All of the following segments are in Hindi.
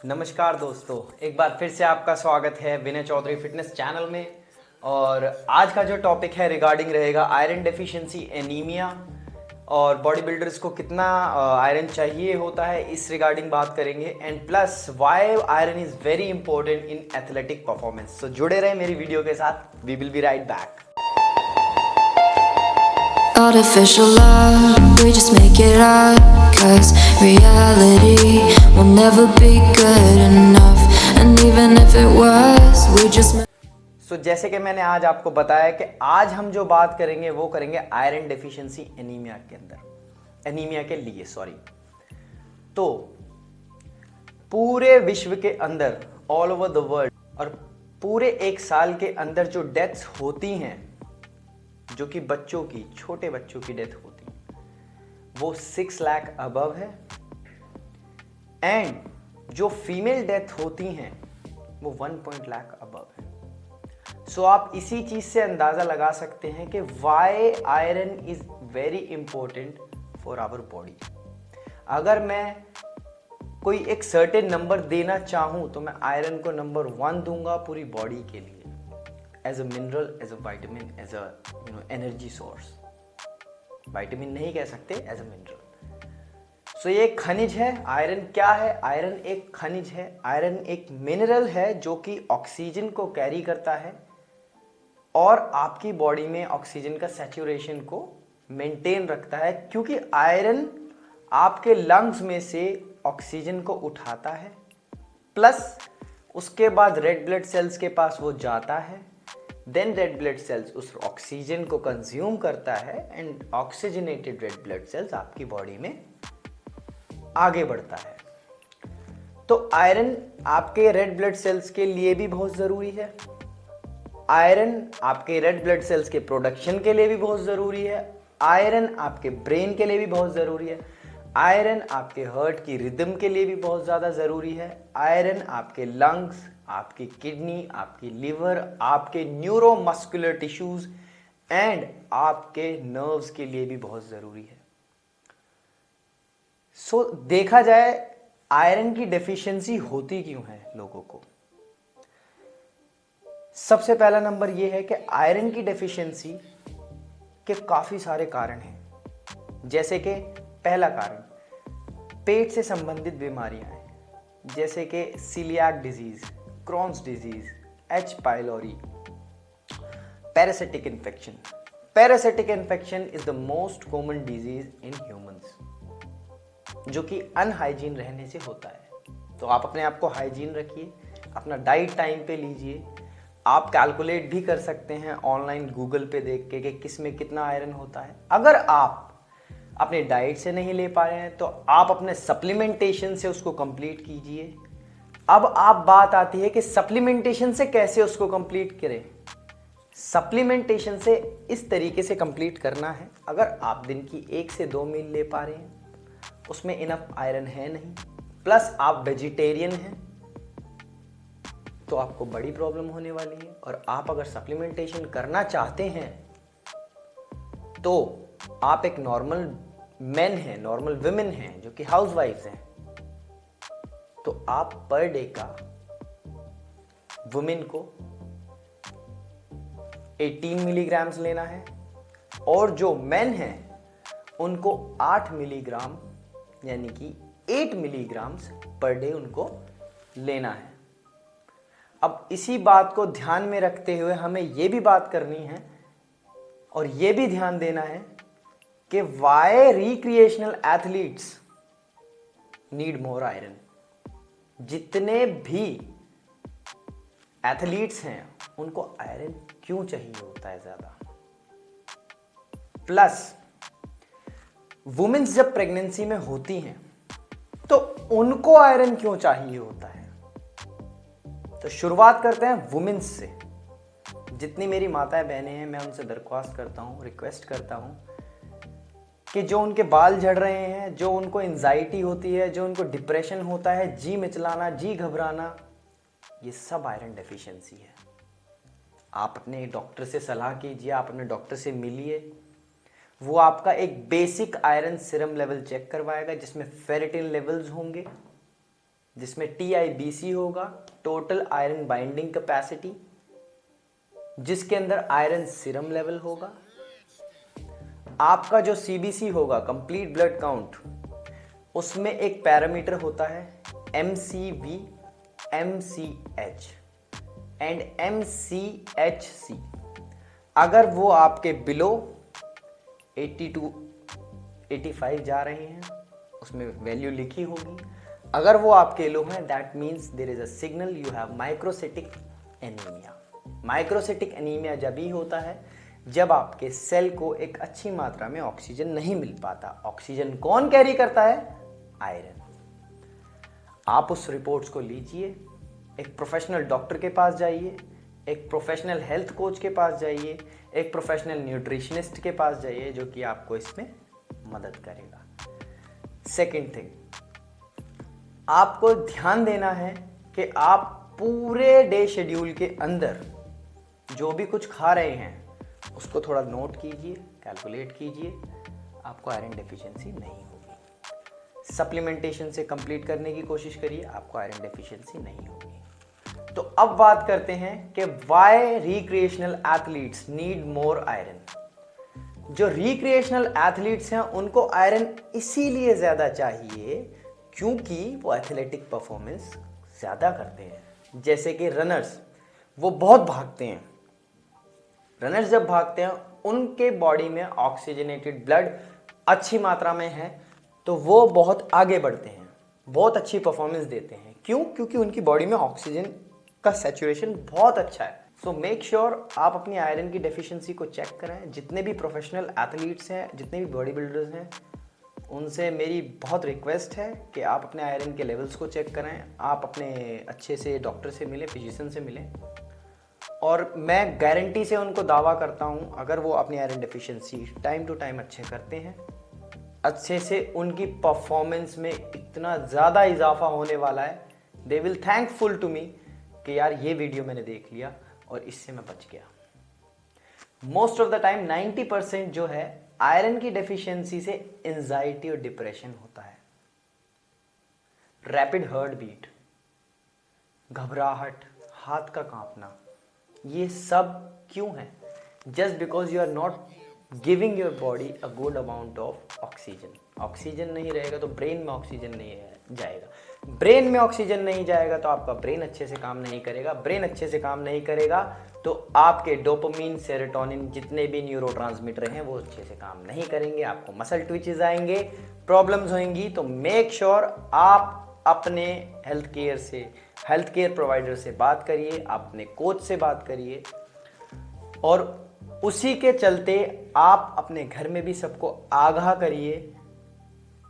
नमस्कार दोस्तों, एक बार फिर से आपका स्वागत है विनय चौधरी फिटनेस चैनल में। और आज का जो टॉपिक है रिगार्डिंग रहेगा आयरन डेफिशिएंसी एनीमिया और बॉडी बिल्डर्स को कितना आयरन चाहिए होता है, इस रिगार्डिंग बात करेंगे। And plus why iron is very important in athletic performance. So जुड़े रहे मेरी वीडियो के साथ। We will be right back. Artificial love, we just make it up, 'cause reality will never be good enough. And even if it was, we just जैसे कि मैंने आज आपको बताया कि आज हम जो बात करेंगे वो करेंगे आयरन डेफिशिएंसी एनीमिया के अंदर, एनीमिया के लिए सॉरी। तो पूरे विश्व के अंदर, ऑल ओवर द वर्ल्ड, और पूरे एक साल के अंदर जो डेथ्स होती हैं, जो कि बच्चों की, छोटे बच्चों की डेथ होती है, वो 6 लाख अबव है। एंड जो फीमेल डेथ होती हैं वो 1 लाख अबव है। सो आप इसी चीज से अंदाजा लगा सकते हैं कि why iron is very important for our body. अगर मैं कोई एक सर्टेन नंबर देना चाहूं तो मैं आयरन को नंबर 1 दूंगा पूरी बॉडी के लिए, as a mineral, as a vitamin, as a energy source. Vitamin नहीं कह सकते, एज अ मिनरल। सो ये एक खनिज है। आयरन क्या है? आयरन एक खनिज है। आयरन एक मिनरल है जो कि ऑक्सीजन को कैरी करता है और आपकी बॉडी में ऑक्सीजन का सैचुरेशन को मेंटेन रखता है, क्योंकि आयरन आपके लंग्स में से ऑक्सीजन को उठाता है, प्लस उसके बाद रेड ब्लड सेल्स के पास वो जाता है। देन रेड ब्लड सेल्स उस ऑक्सीजन को कंज्यूम करता है and oxygenated red blood cells आपकी बॉडी में आगे बढ़ता है। तो आयरन आपके रेड ब्लड सेल्स के लिए भी बहुत ज़रूरी है। आयरन आपके रेड ब्लड सेल्स के प्रोडक्शन के लिए भी बहुत ज़रूरी है। आयरन आपके ब्रेन के लिए भी बहुत ज़रूरी है। आयरन आपके हार्ट की रिदम के लिए भी बहुत ज़्यादा ज़रूरी है। आयरन आपके लंग्स, आपकी किडनी, आपकी लिवर, आपके न्यूरोमस्कुलर टिश्यूज एंड आपके नर्व्स के लिए भी बहुत ज़रूरी है। सो देखा जाए आयरन की डेफिशिएंसी होती क्यों है लोगों को, सबसे पहला नंबर यह है कि आयरन की डेफिशिएंसी के काफ़ी सारे कारण हैं। जैसे कि पहला कारण पेट से संबंधित बीमारियां हैं, जैसे कि celiac disease, Crohn's disease, H pylori, parasitic infection. Parasitic infection is the most common disease in humans, जो कि अनहाइजीन रहने से होता है। तो आप अपने आप को हाइजीन रखिए, अपना डाइट टाइम पे लीजिए। आप कैलकुलेट भी कर सकते हैं ऑनलाइन गूगल पे देख के कि किस में कितना आयरन होता है। अगर आप अपने डाइट से नहीं ले पा रहे हैं तो आप अपने सप्लीमेंटेशन से उसको कंप्लीट कीजिए। अब आप बात आती है कि सप्लीमेंटेशन से कैसे उसको कंप्लीट करें। सप्लीमेंटेशन से इस तरीके से कंप्लीट करना है, अगर आप दिन की 1 से 2 मील ले पा रहे हैं, उसमें इनफ आयरन है नहीं, प्लस आप वेजिटेरियन हैं, तो आपको बड़ी प्रॉब्लम होने वाली है। और आप अगर सप्लीमेंटेशन करना चाहते हैं तो आप एक नॉर्मल मेन हैं, नॉर्मल विमेन हैं जो कि हाउसवाइफ्स हैं, तो आप पर डे का वुमेन को 18 मिलीग्राम्स लेना है और जो मेन हैं उनको 8 मिलीग्राम यानी कि 8 मिलीग्राम्स पर डे उनको लेना है। अब इसी बात को ध्यान में रखते हुए हमें यह भी बात करनी है और यह भी ध्यान देना है कि why recreational athletes need more iron. जितने भी एथलीट्स हैं उनको आयरन क्यों चाहिए होता है ज्यादा। प्लस वुमेन्स जब प्रेगनेंसी में होती हैं तो उनको आयरन क्यों चाहिए होता है। तो शुरुआत करते हैं वुमेन्स से। जितनी मेरी माताएं बहनें हैं, मैं उनसे दरख्वास्त करता हूं, रिक्वेस्ट करता हूं कि जो उनके बाल झड़ रहे हैं, जो उनको एंजाइटी होती है, जो उनको डिप्रेशन होता है, जी मिचलाना, जी घबराना, ये सब आयरन डेफिशिएंसी है। आप अपने डॉक्टर से सलाह कीजिए, आप अपने डॉक्टर से मिलिए। वो आपका एक basic iron serum level check करवाएगा जिसमें फेरेटिन लेवल्स होंगे, जिसमें TIBC होगा, टोटल आयरन बाइंडिंग कैपेसिटी, जिसके अंदर आयरन सीरम लेवल होगा। आपका जो CBC होगा, कंप्लीट ब्लड काउंट, उसमें एक पैरामीटर होता है MCV, MCH एंड MCHC। अगर वो आपके बिलो 80 to 85 जा रहे हैं, उसमें वैल्यू लिखी होगी। अगर वो आपके लो हैं, that means there is a signal you have microcytic anaemia. Microcytic anaemia जब ही होता है जब आपके सेल को एक अच्छी मात्रा में ऑक्सीजन नहीं मिल पाता। ऑक्सीजन कौन कैरी करता है? आयरन। आप उस रिपोर्ट्स को लीजिए, एक प्रोफेशनल डॉक्टर के पास जाइए, एक प्रोफेशनल हेल्थ कोच के पास जाइए, एक प्रोफेशनल न्यूट्रिशनिस्ट के पास जाइए, जो कि आपको इसमें मदद करेगा। सेकंड थिंग, आपको ध्यान देना है कि आप पूरे डे शेड्यूल के अंदर जो भी कुछ खा रहे हैं उसको थोड़ा नोट कीजिए, कैलकुलेट कीजिए। आपको आयरन डेफिशिएंसी नहीं होगी। सप्लीमेंटेशन से कंप्लीट करने की कोशिश करिए, आपको आयरन डेफिशिएंसी नहीं होगी। तो अब बात करते हैं कि why recreational athletes need more iron. जो रिक्रिएशनल एथलीट्स हैं उनको आयरन इसीलिए ज़्यादा चाहिए क्योंकि वो एथलेटिक परफॉर्मेंस ज़्यादा करते हैं। जैसे कि रनर्स, वो बहुत भागते हैं। रनर्स जब भागते हैं उनके बॉडी में ऑक्सीजनेटेड ब्लड अच्छी मात्रा में है, तो वो बहुत आगे बढ़ते हैं, बहुत अच्छी परफॉर्मेंस देते हैं। क्यों? क्योंकि उनकी बॉडी में ऑक्सीजन का सैचुरेशन बहुत अच्छा है। सो मेक श्योर आप अपनी आयरन की डेफिशिएंसी को चेक कराएं। जितने भी प्रोफेशनल एथलीट्स हैं, जितने भी बॉडी बिल्डर्स हैं, उनसे मेरी बहुत रिक्वेस्ट है कि आप अपने आयरन के लेवल्स को चेक कराएं। आप अपने अच्छे से डॉक्टर से मिलें, फिजिशियन से मिलें, और मैं गारंटी से उनको दावा करता हूं, अगर वो अपनी iron deficiency time to time अच्छे करते हैं, अच्छे से उनकी परफॉर्मेंस में इतना ज़्यादा इजाफा होने वाला है, they will thankful to me कि यार ये वीडियो मैंने देख लिया और इससे मैं बच गया। मोस्ट ऑफ द टाइम 90% जो है आयरन की डेफिशिएंसी से एंजाइटी और डिप्रेशन होता है। रैपिड हार्ट बीट, घबराहट, हाथ का कांपना, ये सब क्यों है? Just because you are not giving your body a good amount of oxygen. Oxygen नहीं रहेगा तो ब्रेन में ऑक्सीजन नहीं जाएगा, ब्रेन में ऑक्सीजन नहीं जाएगा तो आपका ब्रेन अच्छे से काम नहीं करेगा, ब्रेन अच्छे से काम नहीं करेगा तो आपके डोपामिन, सेरोटोनिन, जितने भी न्यूरोट्रांसमीटर हैं वो अच्छे से काम नहीं करेंगे, आपको मसल ट्विचेस आएंगे, प्रॉब्लम्स होंगी। तो मेक श्योर आप अपने हेल्थ केयर प्रोवाइडर से बात करिए, अपने कोच से बात करिए, और उसी के चलते आप अपने घर में भी सबको आगाह करिए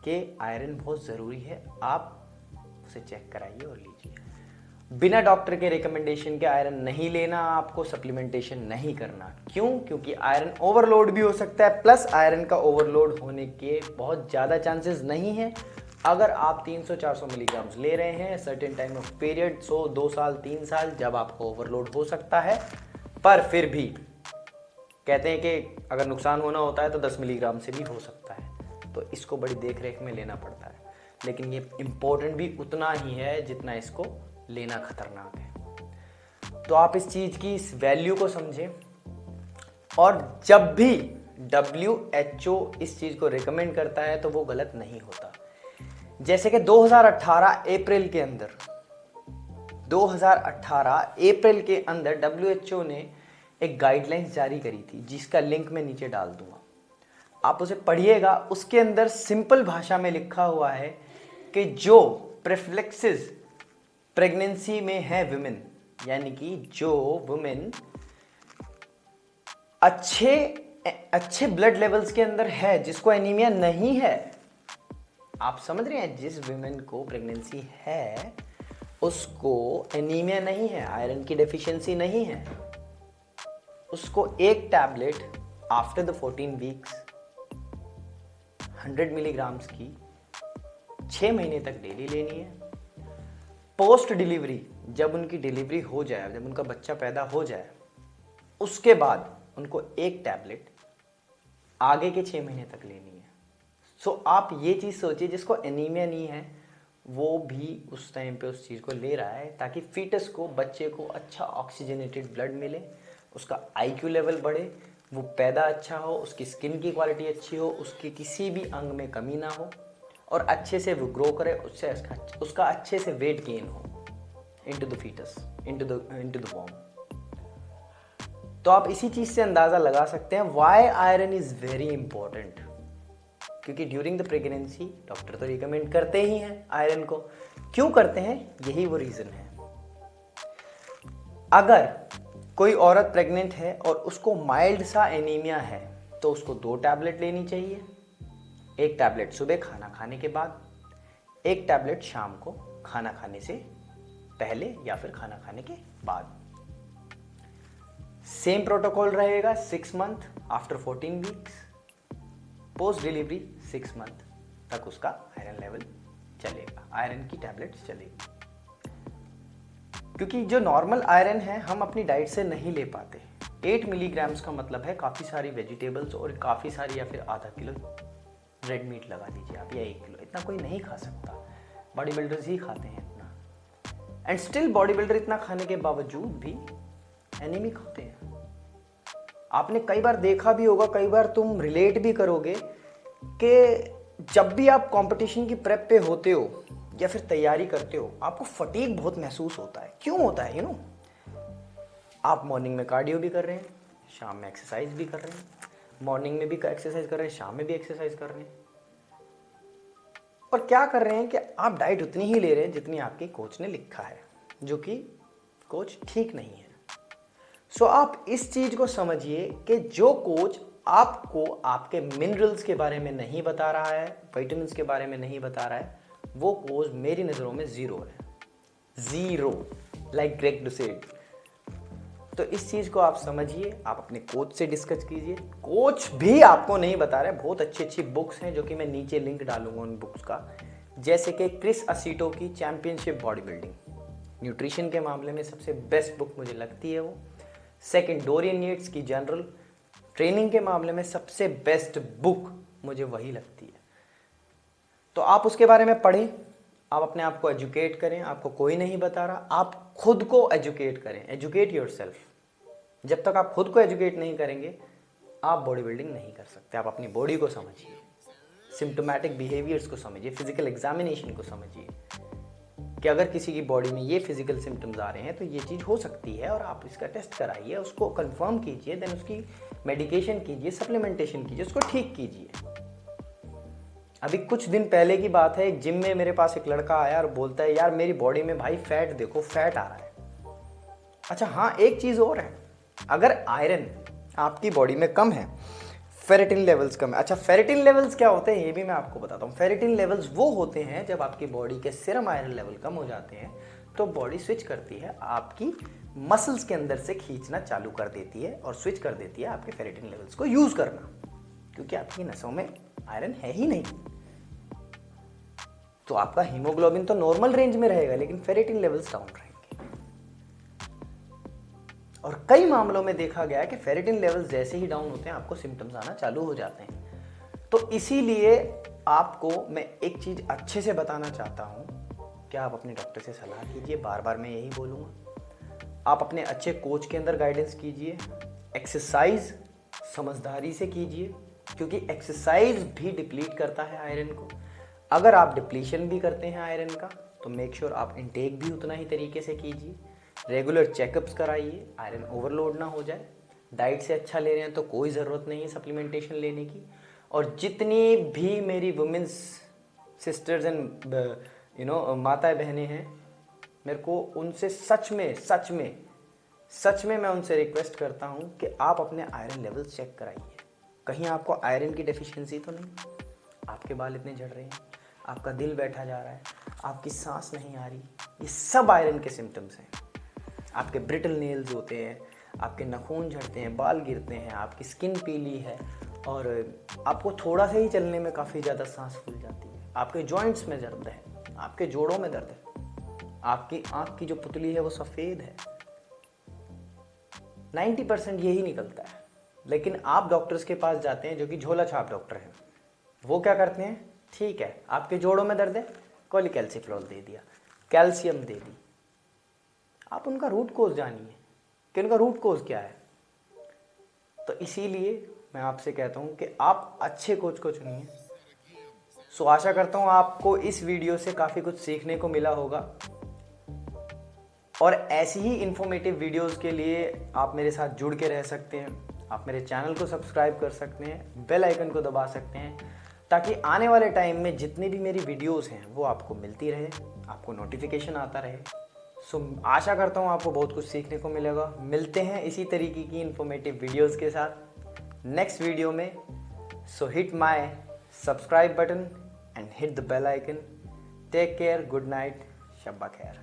कि आयरन बहुत ज़रूरी है, आप उसे चेक कराइए और लीजिए। बिना डॉक्टर के रिकमेंडेशन के आयरन नहीं लेना, आपको सप्लीमेंटेशन नहीं करना। क्यों? क्योंकि आयरन ओवरलोड भी हो सकता है, प्लस आयरन का ओवरलोड होने के बहुत ज़्यादा चांसेस नहीं हैं। अगर आप 300-400 मिलीग्राम्स ले रहे हैं सर्टेन टाइम ऑफ पीरियड, 100, 2 साल, 3 साल, जब आपको ओवरलोड हो सकता है, पर फिर भी कहते हैं कि अगर नुकसान होना होता है तो 10 मिलीग्राम से भी हो सकता है। तो इसको बड़ी देख रेख में लेना पड़ता है, लेकिन ये इम्पोर्टेंट भी उतना ही है जितना इसको लेना खतरनाक है। तो आप इस चीज़ की इस वैल्यू को समझें, और जब भी WHO इस चीज़ को रिकमेंड करता है तो वो गलत नहीं होता। जैसे कि 2018 अप्रैल के अंदर WHO ने एक गाइडलाइंस जारी करी थी, जिसका लिंक मैं नीचे डाल दूंगा, आप उसे पढ़िएगा। उसके अंदर सिंपल भाषा में लिखा हुआ है कि जो प्रेफ्लेक्सिस प्रेगनेंसी में है विमेन, यानी कि जो वुमेन अच्छे ब्लड लेवल्स के अंदर है, जिसको एनीमिया नहीं है, आप समझ रहे हैं, जिस विमेन को प्रेगनेंसी है उसको एनीमिया नहीं है, आयरन की डेफिशिएंसी नहीं है, उसको एक tablet after the 14 weeks 100 milligrams की 6 महीने तक डेली लेनी है। पोस्ट डिलीवरी, जब उनकी डिलीवरी हो जाए, जब उनका बच्चा पैदा हो जाए, उसके बाद उनको एक टैबलेट आगे के 6 महीने तक लेनी है। सो आप ये चीज़ सोचिए, जिसको एनीमिया नहीं है वो भी उस टाइम पे उस चीज़ को ले रहा है ताकि फीटस को, बच्चे को अच्छा ऑक्सीजनेटेड ब्लड मिले, उसका आईक्यू लेवल बढ़े, वो पैदा अच्छा हो, उसकी स्किन की क्वालिटी अच्छी हो, उसके किसी भी अंग में कमी ना हो और अच्छे से वो ग्रो करे, उससे उसका अच्छे से वेट गेन हो into the foetus, into the वॉर्म। तो आप इसी चीज़ से अंदाज़ा लगा सकते हैं why iron is very important, क्योंकि ड्यूरिंग द प्रेगनेंसी डॉक्टर तो रिकमेंड करते ही हैं आयरन को। क्यों करते हैं? यही वो रीज़न है। अगर कोई औरत प्रेग्नेंट है और उसको माइल्ड सा एनीमिया है तो उसको 2 टैबलेट लेनी चाहिए। एक टैबलेट सुबह खाना खाने के बाद, एक टैबलेट शाम को खाना खाने से पहले या फिर खाना खाने के बाद। सेम प्रोटोकॉल रहेगा 6 month after 14 weeks, post delivery 6 month तक उसका आयरन लेवल चलेगा, आयरन की टैबलेट्स चलेगी। क्योंकि जो नॉर्मल आयरन है हम अपनी डाइट से नहीं ले पाते। 8 मिलीग्राम्स का मतलब है काफ़ी सारी वेजिटेबल्स और काफ़ी सारी, या फिर आधा किलो रेड मीट लगा दीजिए आप, या 1 किलो, इतना कोई नहीं खा सकता। बॉडी बिल्डर्स ही खाते हैं इतना, एंड स्टिल बॉडी बिल्डर इतना खाने के बावजूद भी एनीमिक होते हैं। आपने कई बार देखा भी होगा, कई बार तुम रिलेट भी करोगे कि जब भी आप कंपटीशन की प्रेप पे होते हो या फिर तैयारी करते हो, आपको फटीग बहुत महसूस होता है। क्यों होता है? आप मॉर्निंग में कार्डियो भी कर रहे हैं, शाम में एक्सरसाइज भी कर रहे हैं, मॉर्निंग में भी एक्सरसाइज कर रहे हैं, शाम में भी एक्सरसाइज कर रहे हैं, और क्या कर रहे हैं कि आप डाइट उतनी ही ले रहे हैं जितनी आपके कोच ने लिखा है, जो कि कोच ठीक नहीं है। सो आप इस चीज को समझिए कि जो कोच आपको आपके मिनरल्स के बारे में नहीं बता रहा है, विटामिन्स के बारे में नहीं बता रहा है, वो कोच मेरी नज़रों में ज़ीरो है, ज़ीरो, लाइक ग्रेग डुसेड। तो इस चीज़ को आप समझिए, आप अपने कोच से डिस्कस कीजिए। कोच भी आपको नहीं बता रहे, बहुत अच्छी अच्छी बुक्स हैं जो कि मैं नीचे लिंक डालूंगा उन बुक्स का, जैसे कि क्रिस असीटो की चैंपियनशिप बॉडी बिल्डिंग, न्यूट्रिशन के मामले में सबसे बेस्ट बुक मुझे लगती है वो। सेकंड, डोरियन येट्स की जनरल ट्रेनिंग के मामले में सबसे बेस्ट बुक मुझे वही लगती है। तो आप उसके बारे में पढ़ें, आप अपने आप को एजुकेट करें, आपको कोई नहीं बता रहा, आप खुद को एजुकेट करें, एजुकेट योरसेल्फ। जब तक आप खुद को एजुकेट नहीं करेंगे आप बॉडी बिल्डिंग नहीं कर सकते। आप अपनी बॉडी को समझिए, सिम्टोमेटिक बिहेवियर्स को समझिए, फिजिकल एग्जामिनेशन को समझिए कि अगर किसी की बॉडी में ये फिजिकल सिम्टम्स आ रहे हैं तो ये चीज़ हो सकती है, और आप इसका टेस्ट कराइए, उसको कंफर्म कीजिए, देन उसकी मेडिकेशन कीजिए, सप्लीमेंटेशन कीजिए, उसको ठीक कीजिए। अभी कुछ दिन पहले की बात है, एक जिम में मेरे पास एक लड़का आया और बोलता है, यार मेरी बॉडी में भाई फैट देखो, फैट आ रहा है। अच्छा हाँ, एक चीज़ और है, अगर आयरन आपकी बॉडी में कम है, फेरेटिन लेवल्स कम है। अच्छा, फेरेटिन लेवल्स क्या होते हैं ये भी मैं आपको बताता हूँ। फेरेटिन लेवल्स वो होते हैं जब आपकी बॉडी के सीरम आयरन लेवल कम हो जाते हैं तो बॉडी स्विच करती है, आपकी मसल्स के अंदर से खींचना चालू कर देती है और स्विच कर देती है आपके फेरेटिन लेवल्स को यूज़ करना, क्योंकि आपकी नसों में आयरन है ही नहीं। तो आपका हीमोग्लोबिन तो नॉर्मल रेंज में रहेगा लेकिन फेरेटिन लेवल्स डाउन रहेंगे। और कई मामलों में देखा गया है कि फेरेटिन लेवल्स जैसे ही डाउन होते हैं आपको सिम्टम्स आना चालू हो जाते हैं। तो इसीलिए आपको मैं एक चीज़ अच्छे से बताना चाहता हूँ कि आप अपने डॉक्टर से सलाह कीजिए, बार बार मैं यही बोलूँगा। आप अपने अच्छे कोच के अंदर गाइडेंस कीजिए, एक्सरसाइज समझदारी से कीजिए, क्योंकि एक्सरसाइज भी डिप्लीट करता है आयरन को। अगर आप डिप्लीशन भी करते हैं आयरन का तो मेक श्योर आप इनटेक भी उतना ही तरीके से कीजिए, रेगुलर चेकअप्स कराइए, आयरन ओवरलोड ना हो जाए। डाइट से अच्छा ले रहे हैं तो कोई ज़रूरत नहीं है सप्लीमेंटेशन लेने की। और जितनी भी मेरी वुमेंस सिस्टर्स एंड माताएं बहनें हैं, मेरे को उनसे सच में मैं उनसे रिक्वेस्ट करता हूं कि आप अपने आयरन लेवल चेक कराइए। कहीं आपको आयरन की डेफिशिएंसी तो नहीं? आपके बाल इतने झड़ रहे हैं, आपका दिल बैठा जा रहा है, आपकी सांस नहीं आ रही, ये सब आयरन के सिम्टम्स हैं। आपके ब्रिटल नेल्स होते हैं, आपके नाखून झड़ते हैं, बाल गिरते हैं, आपकी स्किन पीली है, और आपको थोड़ा सा ही चलने में काफ़ी ज़्यादा सांस फूल जाती है, आपके जॉइंट्स में दर्द है, आपके जोड़ों में दर्द है, आपकी आँख की जो पुतली है वो सफ़ेद है। 90% यही निकलता है। लेकिन आप डॉक्टर्स के पास जाते हैं जो कि झोला छाप डॉक्टर हैं, वो क्या करते हैं, ठीक है आपके जोड़ों में दर्द है, कॉलीकैल्सिफेरॉल दे दिया, कैल्शियम दे दी। आप उनका रूट कोज जानिए कि उनका रूट कोज क्या है। तो इसीलिए मैं आपसे कहता हूँ कि आप अच्छे कोच को चुनिए। सो आशा करता हूँ आपको इस वीडियो से काफ़ी कुछ सीखने को मिला होगा, और ऐसी ही इन्फॉर्मेटिव वीडियोस के लिए आप मेरे साथ जुड़ के रह सकते हैं। आप मेरे चैनल को सब्सक्राइब कर सकते हैं, बेल आइकन को दबा सकते हैं, ताकि आने वाले टाइम में जितनी भी मेरी वीडियोस हैं वो आपको मिलती रहे, आपको नोटिफिकेशन आता रहे। सो आशा करता हूँ आपको बहुत कुछ सीखने को मिलेगा। मिलते हैं इसी तरीके की इन्फॉर्मेटिव वीडियोस के साथ नेक्स्ट वीडियो में। So hit my subscribe button and hit the bell icon. Take care, good night, शब्बा खैर।